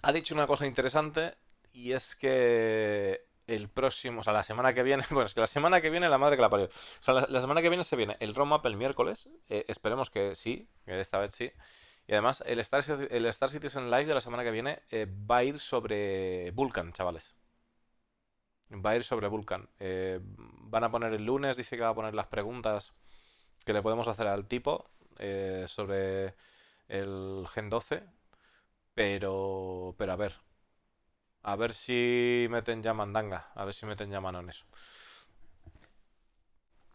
ha dicho una cosa interesante, y es que el próximo, o sea, la semana que viene, es que la semana que viene la madre que la parió. O sea, la semana que viene se viene el roadmap el miércoles, esperemos que sí, que esta vez sí. Y además, el Star Citizen Live de la semana que viene va a ir sobre Vulkan, chavales. Va a ir sobre Vulkan. Van a poner el lunes, dice que va a poner las preguntas que le podemos hacer al tipo sobre el Gen 12. Pero a ver. A ver si meten ya mandanga. A ver si meten ya mano en eso.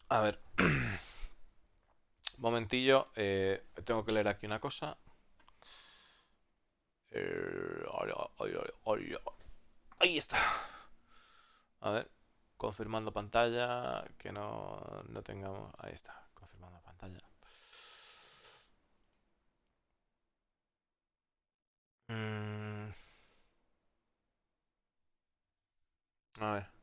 A ver. Momentillo. Tengo que leer aquí una cosa. Ahí está. A ver, confirmando pantalla, que no tengamos... Ahí está, confirmando pantalla. A ver.